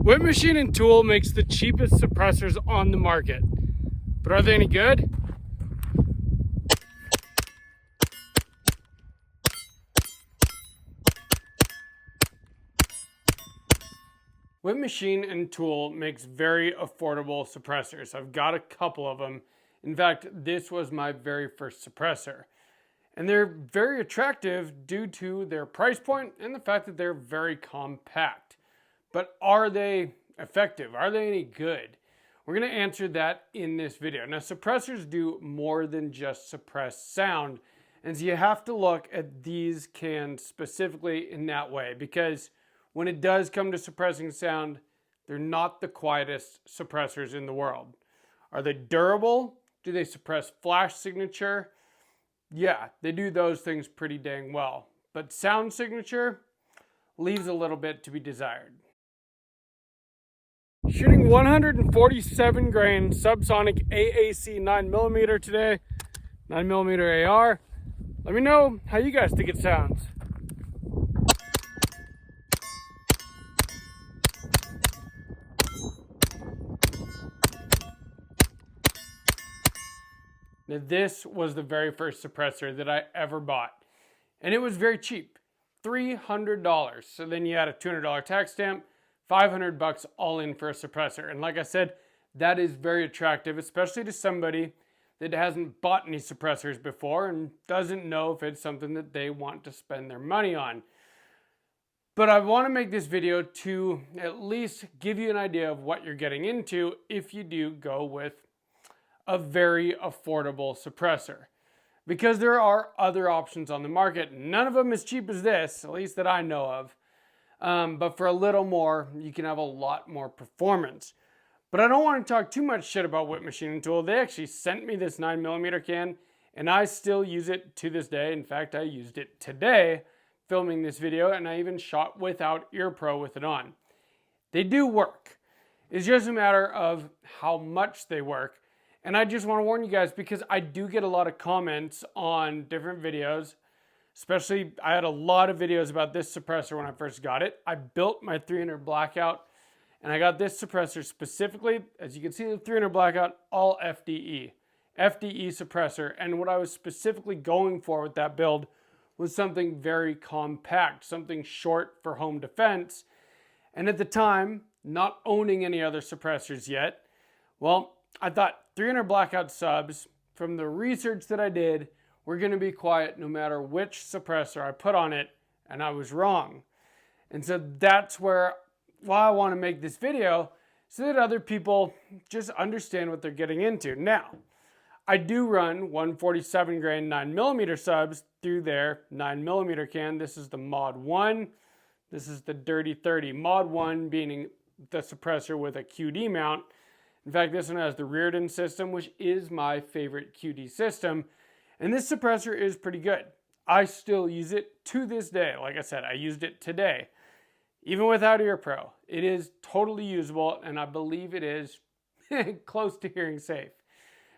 Whip Machine and Tool makes the cheapest suppressors on the market, but are they any good? Whip Machine and Tool makes very affordable suppressors. I've got a couple of them. In fact, this was my very first suppressor. And they're very attractive due to their price point and the fact that they're very compact. But are they effective? Are they any good? We're going to answer that in this video. Now, suppressors do more than just suppress sound. And so you have to look at these cans specifically in that way, because when it does come to suppressing sound, they're not the quietest suppressors in the world. Are they durable? Do they suppress flash signature? Yeah, they do those things pretty dang well. But sound signature leaves a little bit to be desired. Shooting 147 grain subsonic AAC 9mm today, 9mm AR. Let me know how you guys think it sounds. Now, this was the very first suppressor that I ever bought, and it was very cheap, $300. So then you add a $200 tax stamp, $500 all in for a suppressor. And like I said, that is very attractive, especially to somebody that hasn't bought any suppressors before and doesn't know if it's something that they want to spend their money on. But I want to make this video to at least give you an idea of what you're getting into if you do go with a very affordable suppressor. Because there are other options on the market. None of them as cheap as this, at least that I know of. But for a little more, you can have a lot more performance. But I don't want to talk too much shit about Whip Machine and Tool. They actually sent me this 9mm can, and I still use it to this day. In fact, I used it today filming this video, and I even shot without Ear Pro with it on. They do work. It's just a matter of how much they work. And I just want to warn you guys, because I do get a lot of comments on different videos. Especially, I had a lot of videos about this suppressor when I first got it. I built my 300 Blackout, and I got this suppressor specifically, as you can see, the 300 Blackout, all FDE suppressor. And what I was specifically going for with that build was something very compact, something short for home defense. And at the time, not owning any other suppressors yet, well, I thought 300 Blackout subs, from the research that I did, were going to be quiet no matter which suppressor I put on it, and I was wrong. And so that's why I want to make this video, so that other people just understand what they're getting into. Now, I do run 147 grain 9mm subs through their 9mm can. This is the Mod 1. This is the Dirty 30. Mod 1 being the suppressor with a QD mount. In fact, this one has the Reardon system, which is my favorite QD system. And this suppressor is pretty good. I still use it to this day. Like I said, I used it today. Even without Ear Pro, it is totally usable, and I believe it is close to hearing safe.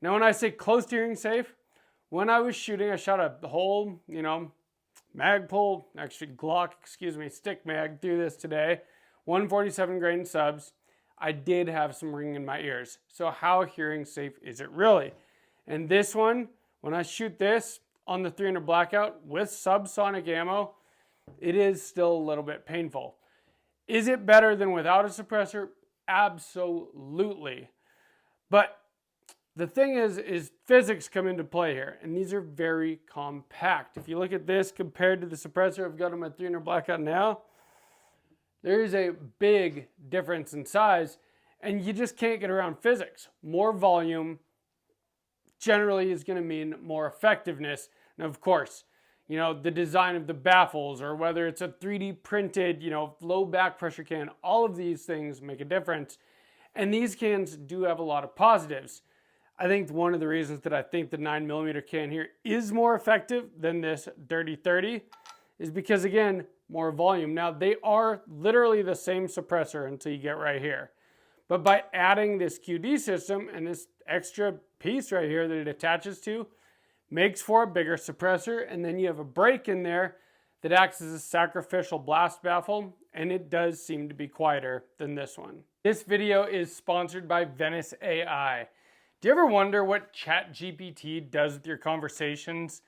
Now, when I say close to hearing safe, when I was shooting, I shot a whole, Magpul, actually Glock, stick mag through this today. 147 grain subs. I did have some ringing in my ears. So how hearing safe is it really? And this one, when I shoot this on the 300 Blackout with subsonic ammo, it is still a little bit painful. Is it better than without a suppressor? Absolutely. But the thing is physics come into play here, and these are very compact. If you look at this compared to the suppressor I've got on my 300 Blackout now, there is a big difference in size, and you just can't get around physics. More volume generally is going to mean more effectiveness. And of course, the design of the baffles, or whether it's a 3D printed, low back pressure can, all of these things make a difference. And these cans do have a lot of positives. I think one of the reasons that I think the 9mm can here is more effective than this Dirty 30 is because, again, more volume. Now, they are literally the same suppressor until you get right here. But by adding this QD system and this extra piece right here that it attaches to, makes for a bigger suppressor, and then you have a break in there that acts as a sacrificial blast baffle, and it does seem to be quieter than this one. This video is sponsored by Venice AI. Do you ever wonder what ChatGPT does with your conversations?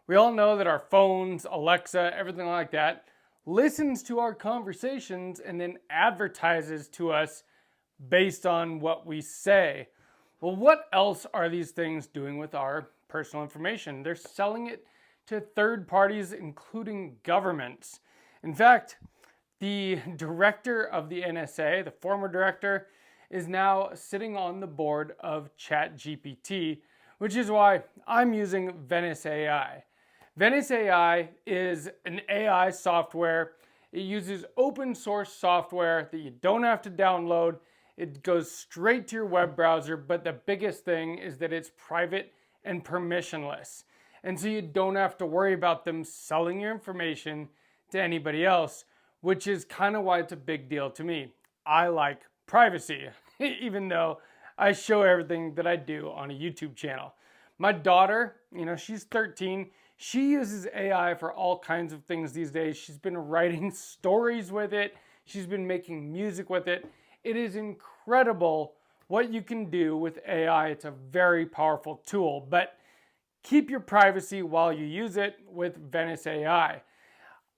We all know that our phones, Alexa, everything like that, listens to our conversations and then advertises to us based on what we say. Well, what else are these things doing with our personal information? They're selling it to third parties, including governments. In fact, the director of the NSA, the former director, is now sitting on the board of ChatGPT, which is why I'm using Venice AI. Venice AI is an AI software. It uses open source software that you don't have to download. It goes straight to your web browser, but the biggest thing is that it's private and permissionless. And so you don't have to worry about them selling your information to anybody else, which is kind of why it's a big deal to me. I like privacy, even though I show everything that I do on a YouTube channel. My daughter, she's 13. She uses AI for all kinds of things these days. She's been writing stories with it. She's been making music with it. It is incredible what you can do with AI. It's a very powerful tool, but keep your privacy while you use it with Venice AI.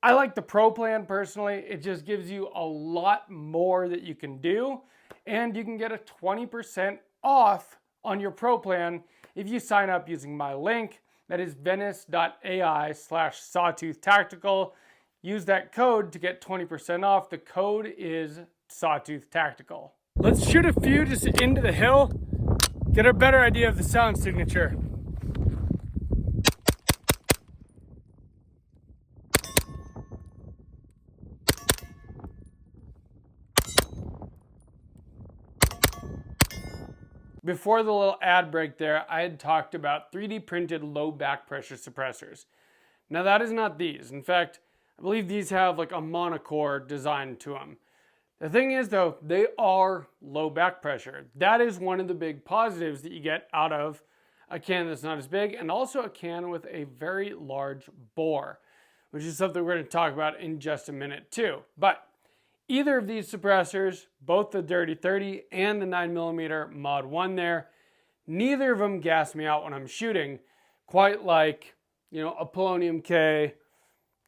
I like the Pro plan personally. It just gives you a lot more that you can do, and you can get a 20% off on your Pro plan if you sign up using my link. That is venice.ai/sawtooth-tactical. Use that code to get 20% off. The code is sawtooth-tactical. Let's shoot a few just into the hill, get a better idea of the sound signature. Before the little ad break there, I had talked about 3D printed low back pressure suppressors. Now that is not these. In fact, I believe these have like a monocore design to them. The thing is though, they are low back pressure. That is one of the big positives that you get out of a can that's not as big, and also a can with a very large bore, which is something we're going to talk about in just a minute too. But either of these suppressors, both the Dirty 30 and the 9mm Mod 1 there, neither of them gas me out when I'm shooting, quite like, a Polonium K.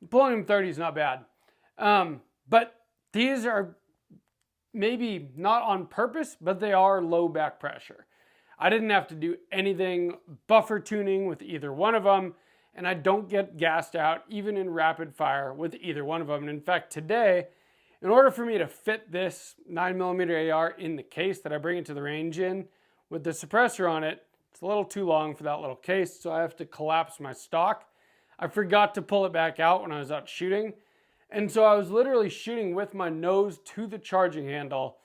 Polonium 30 is not bad. But these are maybe not on purpose, but they are low back pressure. I didn't have to do anything buffer tuning with either one of them, and I don't get gassed out even in rapid fire with either one of them. And in fact, today, in order for me to fit this 9mm AR in the case that I bring it to the range in with the suppressor on it, it's a little too long for that little case, so I have to collapse my stock. I forgot to pull it back out when I was out shooting, and so I was literally shooting with my nose to the charging handle,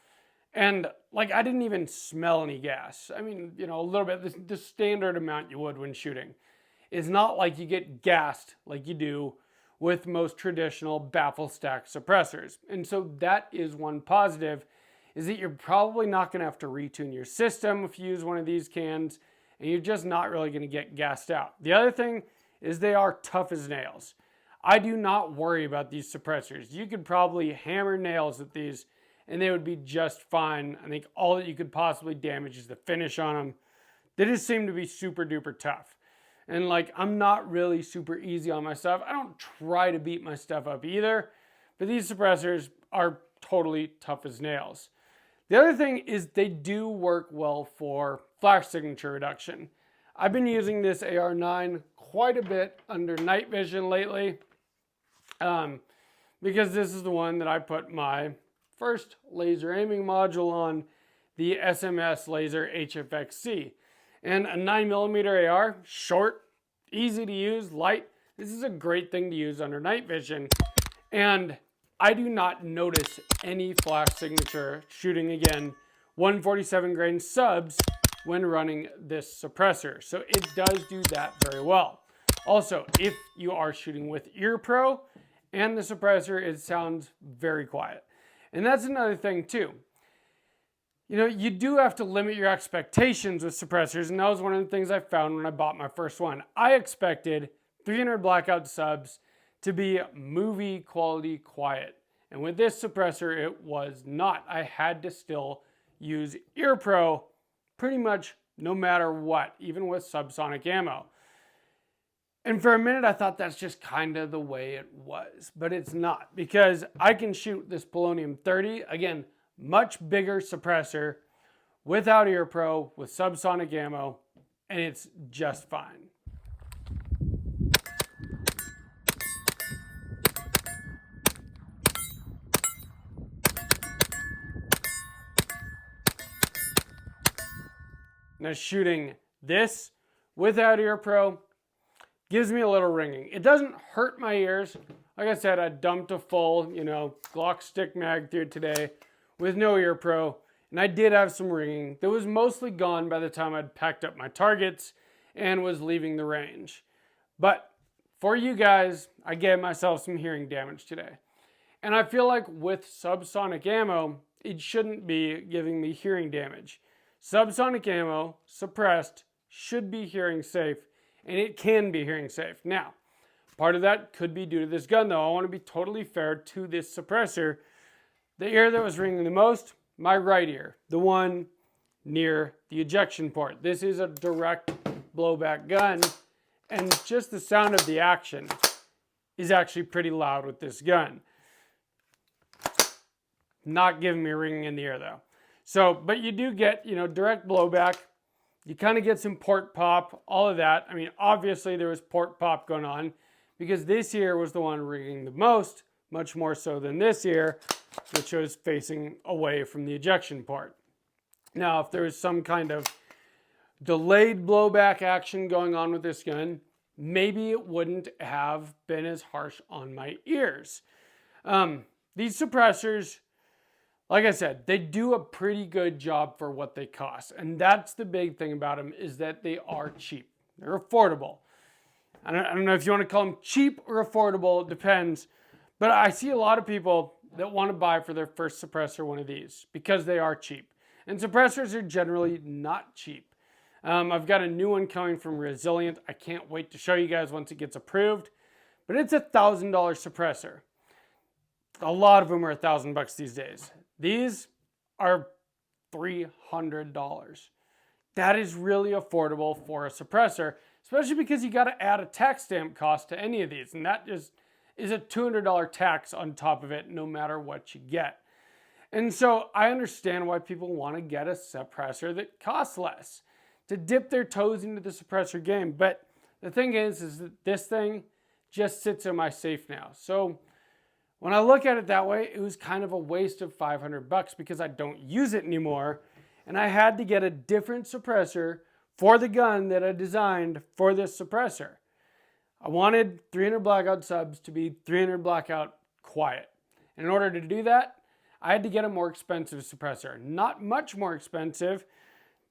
and I didn't even smell any gas. I mean, a little bit, the standard amount you would when shooting. It's not like you get gassed like you do with most traditional baffle stack suppressors. And so that is one positive, is that you're probably not going to have to retune your system if you use one of these cans, and you're just not really going to get gassed out. The other thing is they are tough as nails. I do not worry about these suppressors. You could probably hammer nails with these and they would be just fine. I think all that you could possibly damage is the finish on them. They just seem to be super duper tough. And I'm not really super easy on my stuff. I don't try to beat my stuff up either, but these suppressors are totally tough as nails. The other thing is they do work well for flash signature reduction. I've been using this AR9 quite a bit under night vision lately, because this is the one that I put my first laser aiming module on, the SMS Laser HFXC. And a 9mm AR, short, easy to use, light. This is a great thing to use under night vision. And I do not notice any flash signature shooting, again, 147 grain subs when running this suppressor. So it does do that very well. Also, if you are shooting with Ear Pro and the suppressor, it sounds very quiet. And that's another thing too. You do have to limit your expectations with suppressors, and that was one of the things I found when I bought my first one. I expected 300 blackout subs to be movie quality quiet. And with this suppressor, it was not. I had to still use Ear Pro pretty much no matter what, even with subsonic ammo. And for a minute, I thought that's just kind of the way it was, but it's not, because I can shoot this Polonium 30, again, much bigger suppressor, without Ear Pro, with subsonic ammo, and it's just fine. Now shooting this without Ear Pro gives me a little ringing. It doesn't hurt my ears. Like I said, I dumped a full, Glock stick mag through it today with no Ear Pro, and I did have some ringing that was mostly gone by the time I'd packed up my targets and was leaving the range. But for you guys, I gave myself some hearing damage today. And I feel like with subsonic ammo, it shouldn't be giving me hearing damage. Subsonic ammo, suppressed, should be hearing safe, and it can be hearing safe. Now, part of that could be due to this gun, though. I want to be totally fair to this suppressor. The ear that was ringing the most, my right ear, the one near the ejection port. This is a direct blowback gun, and just the sound of the action is actually pretty loud with this gun. Not giving me ringing in the ear, though. So, but you do get, direct blowback. You kind of get some port pop, all of that. I mean, obviously there was port pop going on because this ear was the one ringing the most, much more so than this ear, which was facing away from the ejection port. Now, if there was some kind of delayed blowback action going on with this gun, maybe it wouldn't have been as harsh on my ears. These suppressors, like I said, they do a pretty good job for what they cost. And that's the big thing about them, is that they are cheap. They're affordable. I don't know if you want to call them cheap or affordable, it depends. But I see a lot of people that want to buy for their first suppressor one of these because they are cheap. And suppressors are generally not cheap. I've got a new one coming from Resilient. I can't wait to show you guys once it gets approved. But it's a $1,000 suppressor. A lot of them are $1,000 these days. These are $300. That is really affordable for a suppressor, especially because you got to add a tax stamp cost to any of these. And that just is a $200 tax on top of it, no matter what you get. And so I understand why people want to get a suppressor that costs less to dip their toes into the suppressor game. But the thing is that this thing just sits in my safe now. So when I look at it that way, it was kind of a waste of $500 because I don't use it anymore. And I had to get a different suppressor for the gun that I designed for this suppressor. I wanted 300 blackout subs to be 300 blackout quiet. And in order to do that, I had to get a more expensive suppressor. Not much more expensive.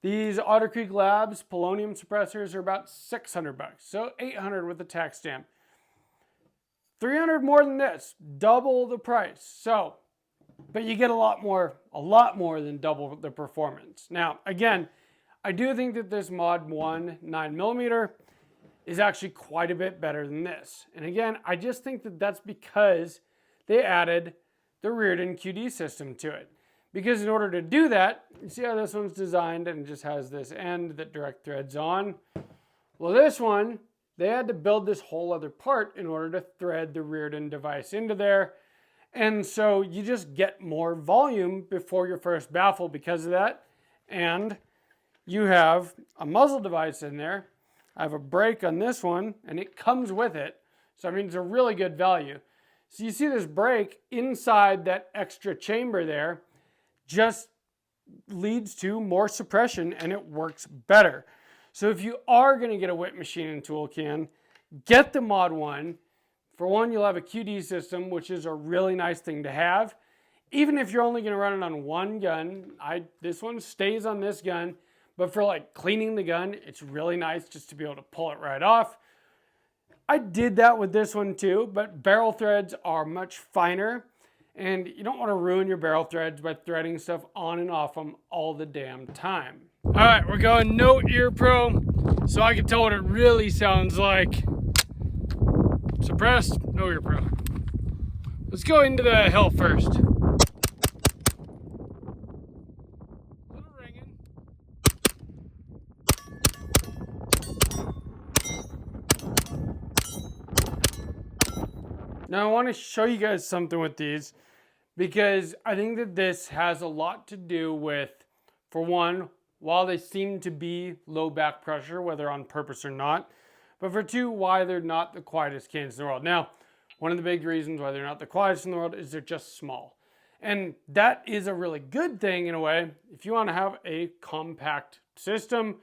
These Otter Creek Labs Polonium suppressors are about $600. So $800 with the tax stamp. $300 more than this, double the price. So, but you get a lot more than double the performance. Now, again, I do think that this Mod 1 9mm is actually quite a bit better than this. And again, I just think that that's because they added the Reardon QD system to it. Because in order to do that, you see how this one's designed and it just has this end that direct threads on. Well, this one, they had to build this whole other part in order to thread the Reardon device into there. And so you just get more volume before your first baffle because of that. And you have a muzzle device in there. I have a brake on this one, and it comes with it. So I mean, it's a really good value. So you see this brake inside that extra chamber there just leads to more suppression, and it works better. So if you are going to get a whip machine and tool can, get the Mod 1. For one, you'll have a QD system, which is a really nice thing to have. Even if you're only going to run it on one gun, this one stays on this gun, but for like cleaning the gun, it's really nice just to be able to pull it right off. I did that with this one too, but barrel threads are much finer, and you don't want to ruin your barrel threads by threading stuff on and off them all the damn time. All right, we're going no Ear Pro, so I can tell what it really sounds like. Suppressed, No ear pro. Let's go into the hill first. Little ringing. Now I want to show you guys something with these, because I think that this has a lot to do with, for one, while they seem to be low back pressure, whether on purpose or not, but for two, why they're not the quietest cans in the world. Now, one of the big reasons why they're not the quietest in the world is they're just small. And that is a really good thing in a way. If you want to have a compact system,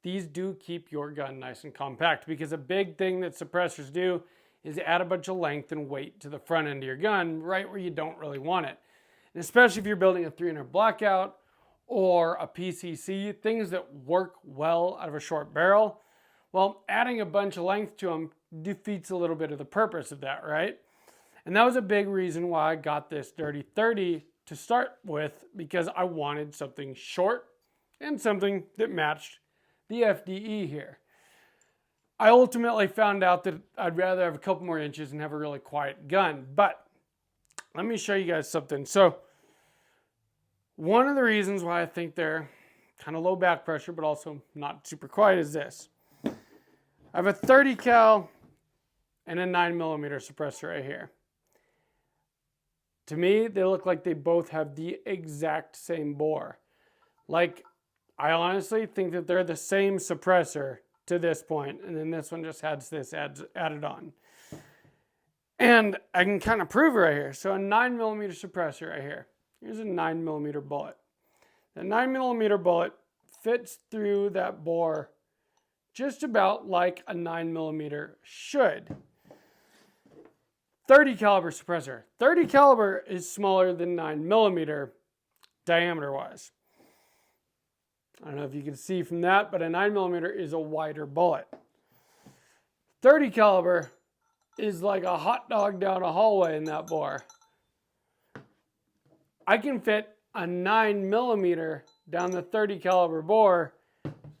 these do keep your gun nice and compact, because a big thing that suppressors do is add a bunch of length and weight to the front end of your gun right where you don't really want it. And especially if you're building a 300 blackout or a PCC, things that work well out of a short barrel, well, adding a bunch of length to them defeats a little bit of the purpose of that, right? And that was a big reason why I got this Dirty 30 to start with, because I wanted something short and something that matched the FDE here. I ultimately found out that I'd rather have a couple more inches and have a really quiet gun. But let me show you guys something. So one of the reasons why I think they're kind of low back pressure, but also not super quiet, is this. I have a 30 cal and a 9mm suppressor right here. To me, they look like they both have the exact same bore. Like, I honestly think that they're the same suppressor to this point, and then this one just has this added on. And I can kind of prove it right here. So a 9mm suppressor right here. Here's a 9mm bullet. The 9mm bullet fits through that bore just about like a 9mm should. 30 caliber suppressor. 30 caliber is smaller than 9mm diameter wise. I don't know if you can see from that, but a 9mm is a wider bullet. 30 caliber is like a hot dog down a hallway in that bore. I can fit a 9mm down the 30 caliber bore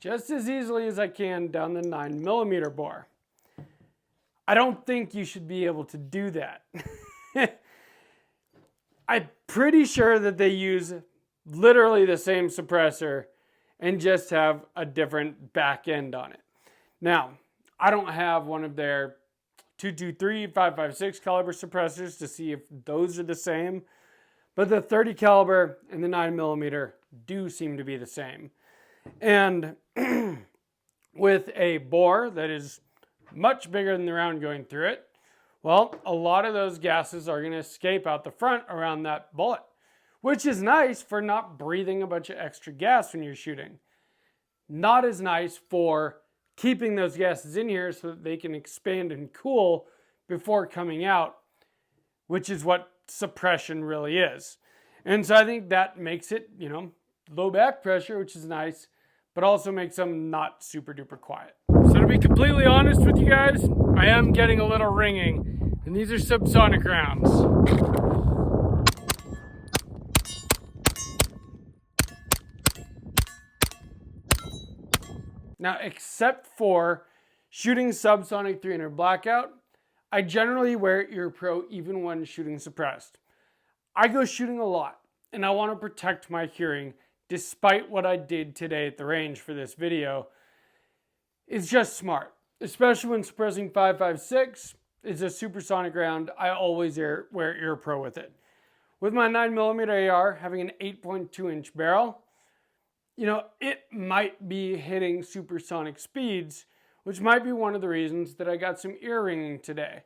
just as easily as I can down the 9mm bore. I don't think you should be able to do that. I'm pretty sure that they use literally the same suppressor and just have a different back end on it. Now, I don't have one of their 223, 5.56 caliber suppressors to see if those are the same, but the 30 caliber and the 9mm do seem to be the same. And with a bore that is much bigger than the round going through it, well, a lot of those gases are going to escape out the front around that bullet, which is nice for not breathing a bunch of extra gas when you're shooting. Not as nice for keeping those gases in here so that they can expand and cool before coming out, which is what suppression really is. And so I think that makes it, low back pressure, which is nice, but also makes them not super duper quiet. So to be completely honest with you guys, I am getting a little ringing, and these are subsonic rounds. Now, except for shooting subsonic 300 blackout, I generally wear ear pro even when shooting suppressed. I go shooting a lot, and I want to protect my hearing despite what I did today at the range for this video. It's just smart, especially when suppressing 5.56. It's a supersonic round. I always wear ear pro with it. With my 9mm AR having an 8.2 inch barrel, it might be hitting supersonic speeds, which might be one of the reasons that I got some ear ringing today.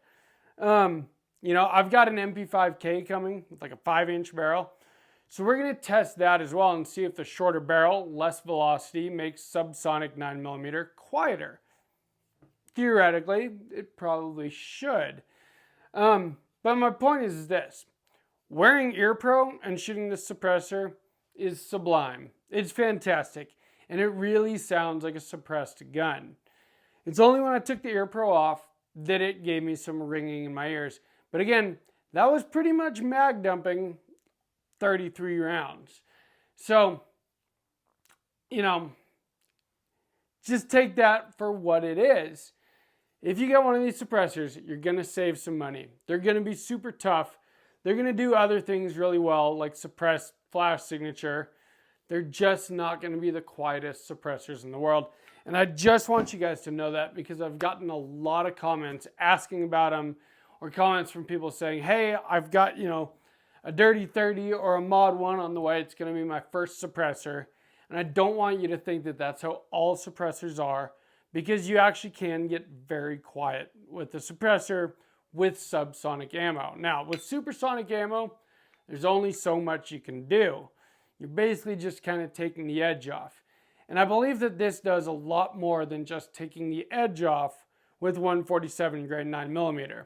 I've got an MP5K coming with like a 5-inch barrel. So we're going to test that as well and see if the shorter barrel, less velocity, makes subsonic 9mm quieter. Theoretically, it probably should. But my point is this. Wearing ear pro and shooting the suppressor is sublime. It's fantastic. And it really sounds like a suppressed gun. It's only when I took the ear pro off that it gave me some ringing in my ears. But again, that was pretty much mag dumping 33 rounds. So, just take that for what it is. If you get one of these suppressors, you're going to save some money. They're going to be super tough. They're going to do other things really well, like suppress flash signature. They're just not going to be the quietest suppressors in the world. And I just want you guys to know that, because I've gotten a lot of comments asking about them, or comments from people saying, hey, I've got, a Dirty 30 or a Mod 1 on the way. It's going to be my first suppressor. And I don't want you to think that that's how all suppressors are, because you actually can get very quiet with the suppressor with subsonic ammo. Now, with supersonic ammo, there's only so much you can do. You're basically just kind of taking the edge off. And I believe that this does a lot more than just taking the edge off with 147 grade 9mm.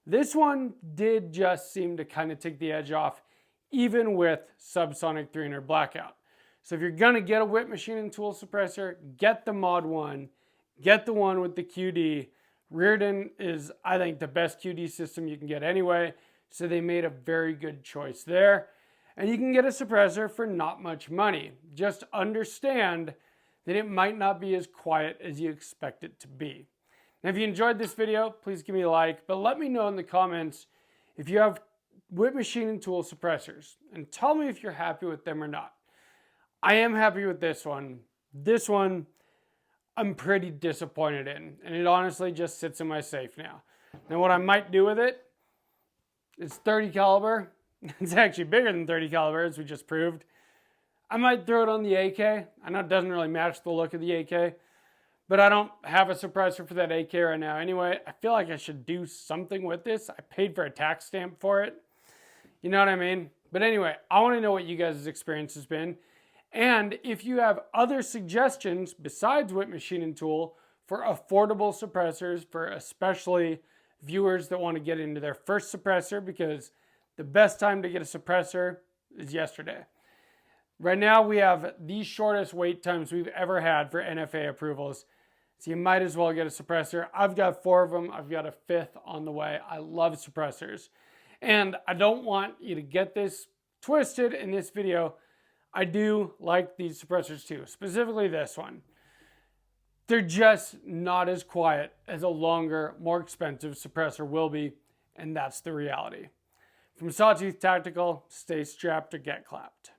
This one did just seem to kind of take the edge off, even with subsonic 300 blackout. So if you're gonna get a whip machine and tool suppressor, get the Mod 1, get the one with the QD. Reardon is, I think, the best QD system you can get anyway, so they made a very good choice there. And you can get a suppressor for not much money. Just understand that it might not be as quiet as you expect it to be. Now, if you enjoyed this video, please give me a like, but let me know in the comments if you have whip machine and tool suppressors, and tell me if you're happy with them or not. I am happy with this one. This one, I'm pretty disappointed in, and it honestly just sits in my safe now. Now, what I might do with it, it's 30 caliber. It's actually bigger than 30 caliber, as we just proved. I might throw it on the AK. I know it doesn't really match the look of the AK, but I don't have a suppressor for that AK right now anyway. I feel like I should do something with this. I paid for a tax stamp for it. You know what I mean? But anyway, I want to know what you guys' experience has been. And if you have other suggestions besides whip machine and tool for affordable suppressors, for especially viewers that want to get into their first suppressor, because the best time to get a suppressor is yesterday. Right now we have the shortest wait times we've ever had for NFA approvals. So you might as well get a suppressor. I've got 4 of them. I've got a 5th on the way. I love suppressors. And I don't want you to get this twisted in this video. I do like these suppressors too, specifically this one. They're just not as quiet as a longer, more expensive suppressor will be, and that's the reality. From Sawtooth Tactical, stay strapped or get clapped.